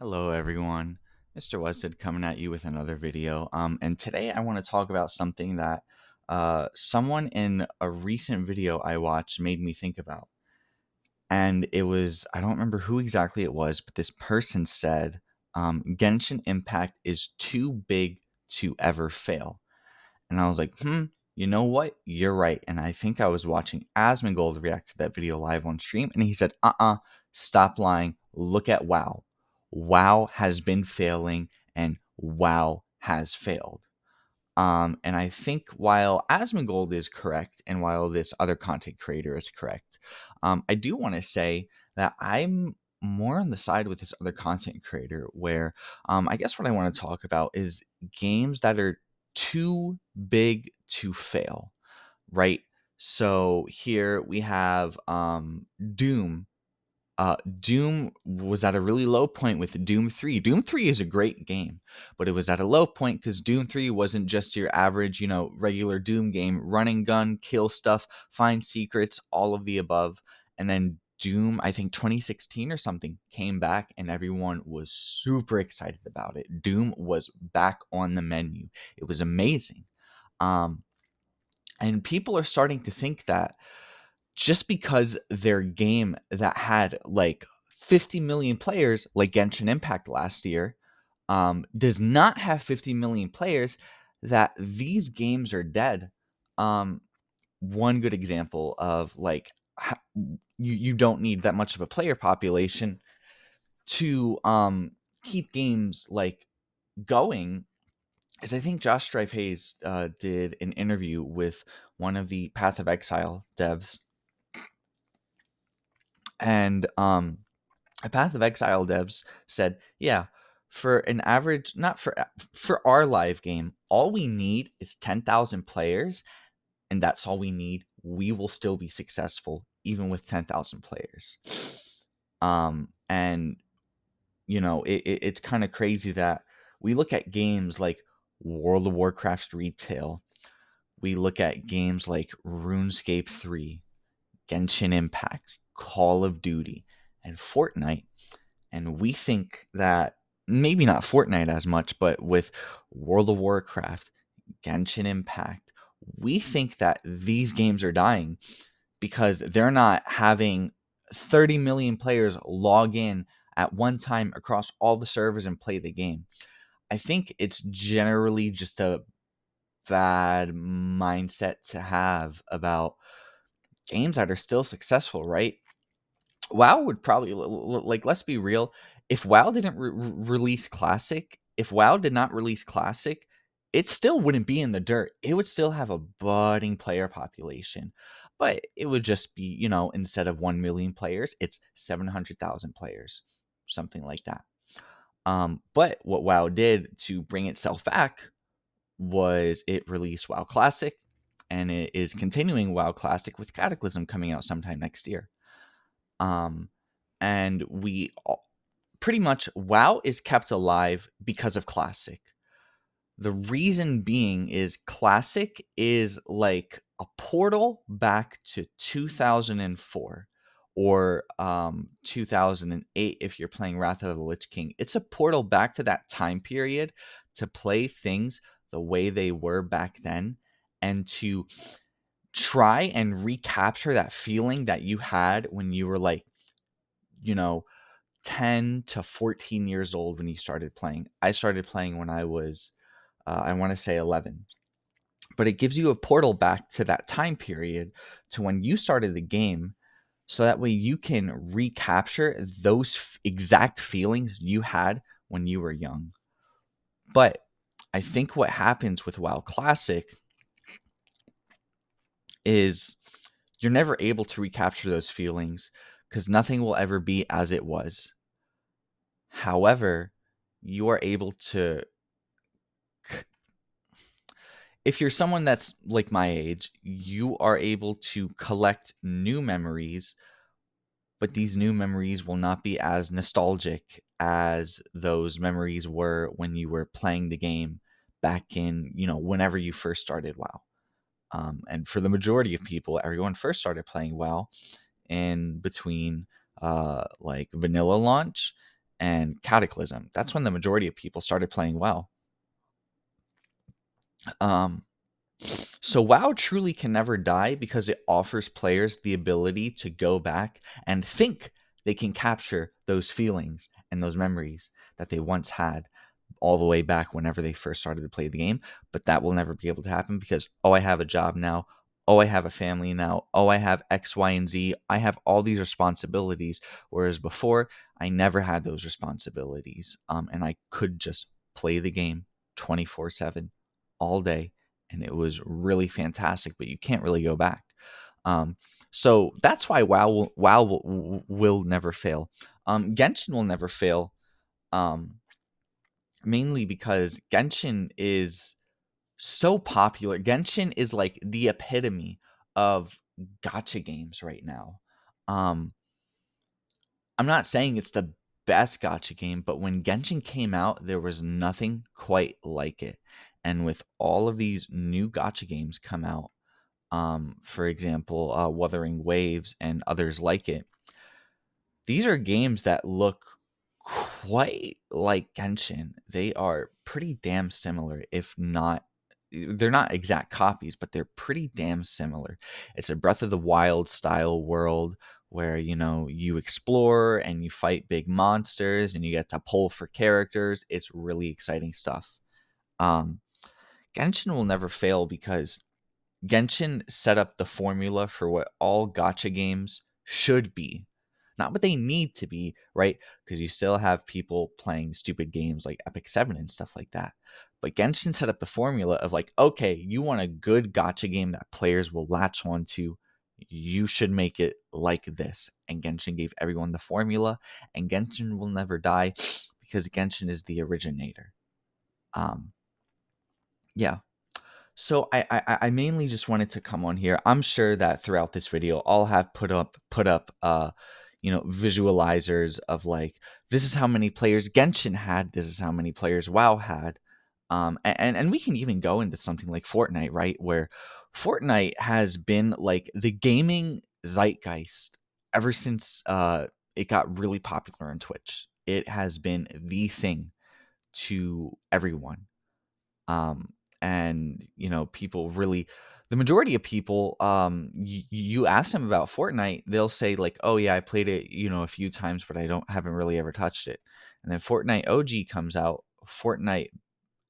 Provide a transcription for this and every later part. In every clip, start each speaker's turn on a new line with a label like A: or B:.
A: Hello, everyone. Mr. Wested coming at you with another video. And today I want to talk about something that someone in a recent video I watched made me think about. And it was, I don't remember who exactly it was, but this person said, Genshin Impact is too big to ever fail. And I was like, you know what? You're right. And I think I was watching Asmongold react to that video live on stream. And he said, stop lying. Look at WoW. WoW has been failing and WoW has failed. And I think while Asmongold is correct and while this other content creator is correct, I do want to say that I'm more on the side with this other content creator where I guess what I want to talk about is games that are too big to fail, right? So here we have Doom. Doom was at a really low point with Doom 3. Doom 3 is a great game, but it was at a low point because Doom 3 wasn't just your average, regular Doom game. Run and gun, kill stuff, find secrets, all of the above. And then Doom, I think 2016 or something, came back and everyone was super excited about it. Doom was back on the menu. It was amazing. Um, and people are starting to think that just because their game that had like 50 million players, like Genshin Impact last year, does not have 50 million players, that these games are dead. Um, One good example of like you don't need that much of a player population to keep games like going is I think Josh Strife Hayes did an interview with one of the Path of Exile devs, and a Path of Exile devs said, yeah, for an average, not for our live game, all we need is 10,000 players, and that's all we need. We will still be successful even with 10,000 players. And it's kind of crazy that we look at games like World of Warcraft retail. We look at games like RuneScape 3, Genshin Impact, Call of Duty, and Fortnite. And we think that maybe not Fortnite as much, but with World of Warcraft, Genshin Impact, we think that these games are dying because they're not having 30 million players log in at one time across all the servers and play the game. I think it's generally just a bad mindset to have about games that are still successful, right? WoW would probably like, let's be real. If WoW didn't release Classic, if WoW did not release Classic, it still wouldn't be in the dirt. It would still have a budding player population, but it would just be, instead of 1 million players, it's 700,000 players, something like that. But what WoW did to bring itself back was it released WoW Classic, and it is continuing WoW Classic with Cataclysm coming out sometime next year. Um, and pretty much WoW is kept alive because of Classic. The reason being is Classic is like a portal back to 2004 or 2008 if you're playing Wrath of the Lich King. It's a portal back to that time period to play things the way they were back then and to try and recapture that feeling that you had when you were like, you know, 10 to 14 years old when you started playing. I started playing when I was, I want to say 11. But it gives you a portal back to that time period to when you started the game. So that way you can recapture those exact feelings you had when you were young. But I think what happens with WoW Classic is you're never able to recapture those feelings because nothing will ever be as it was. However, you are able to, if you're someone that's like my age, you are able to collect new memories, but these new memories will not be as nostalgic as those memories were when you were playing the game back in, whenever you first started WoW. And for the majority of people, everyone first started playing WoW in between like vanilla launch and Cataclysm. That's when the majority of people started playing WoW. Um, so WoW truly can never die because it offers players the ability to go back and think they can capture those feelings and those memories that they once had all the way back whenever they first started to play the game. But that will never be able to happen because, oh, I have a job now. Oh, I have a family now. Oh, I have X, Y, and Z. I have all these responsibilities. Whereas before, I never had those responsibilities. And I could just play the game 24/7 all day. And it was really fantastic, but you can't really go back. Um, so that's why WoW will never fail. Genshin will never fail. Um, Mainly because Genshin is so popular. Genshin is like the epitome of gacha games right now. Um, I'm not saying it's the best gacha game, but when Genshin came out, there was nothing quite like it. And with all of these new gacha games come out, for example, Wuthering Waves and others like it, these are games that look quite like Genshin. They are pretty damn similar, if not they're not exact copies, but they're pretty damn similar. It's a Breath of the Wild style world where, you explore and you fight big monsters and you get to pull for characters. It's really exciting stuff. Um, Genshin will never fail because Genshin set up the formula for what all gacha games should be. Not what they need to be, right? Because you still have people playing stupid games like Epic 7 and stuff like that. But Genshin set up the formula of like, okay, you want a good gacha game that players will latch on to. You should make it like this. And Genshin gave everyone the formula, and Genshin will never die because Genshin is the originator. Um, yeah, so I mainly just wanted to come on here. I'm sure that throughout this video, I'll have put up visualizers of like, this is how many players Genshin had, this is how many players WoW had. And we can even go into something like Fortnite, right? Where Fortnite has been like the gaming zeitgeist ever since it got really popular on Twitch. It has been the thing to everyone. um and people really, the majority of people, you ask them about Fortnite, they'll say like, oh yeah, I played it a few times, but I don't haven't really ever touched it. And then Fortnite OG comes out. Fortnite,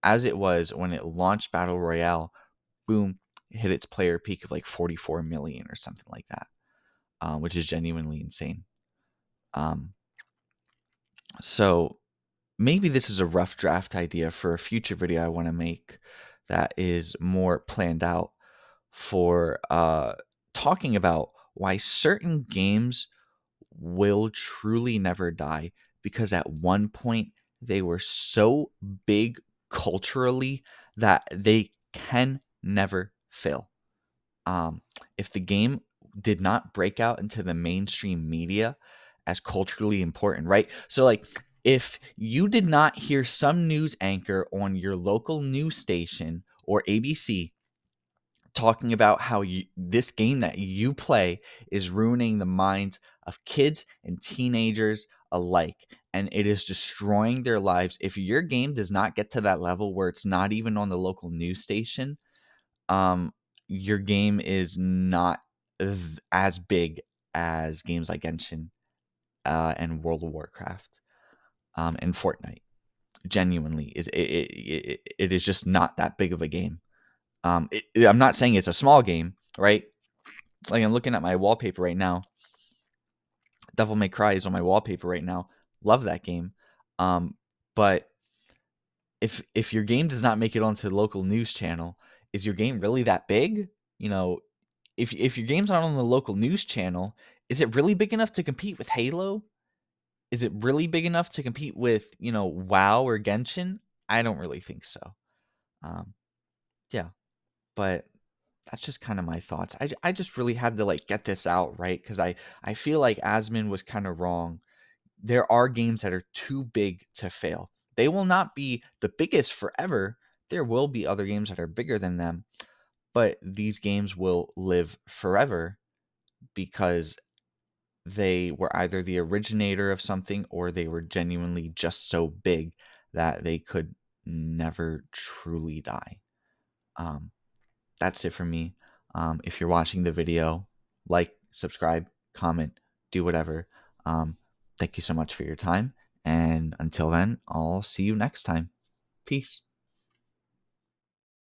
A: as it was when it launched Battle Royale, boom, hit its player peak of like 44 million or something like that, which is genuinely insane. Um so maybe this is a rough draft idea for a future video I want to make that is more planned out for talking about why certain games will truly never die because at one point they were so big culturally that they can never fail. If the game did not break out into the mainstream media as culturally important, right? So, like, if you did not hear some news anchor on your local news station or ABC talking about how this game that you play is ruining the minds of kids and teenagers alike, and it is destroying their lives. If your game does not get to that level where it's not even on the local news station, um, your game is not as big as games like Genshin, and World of Warcraft, and Fortnite. Genuinely, it is just not that big of a game. I'm not saying it's a small game, right? Like, I'm looking at my wallpaper right now. Devil May Cry is on my wallpaper right now. Love that game. Um, but if your game does not make it onto the local news channel, is your game really that big? You know, if your game's not on the local news channel, is it really big enough to compete with Halo? Is it really big enough to compete with, WoW or Genshin? I don't really think so. Um, yeah, but that's just kind of my thoughts. I just really had to like get this out, right? Because I feel like Asmin was kind of wrong. There are games that are too big to fail. They will not be the biggest forever. There will be other games that are bigger than them, but these games will live forever because they were either the originator of something or they were genuinely just so big that they could never truly die. Um, that's it for me. If you're watching the video, like, subscribe, comment, do whatever. Um, Thank you so much for your time. And until then, I'll see you next time. Peace.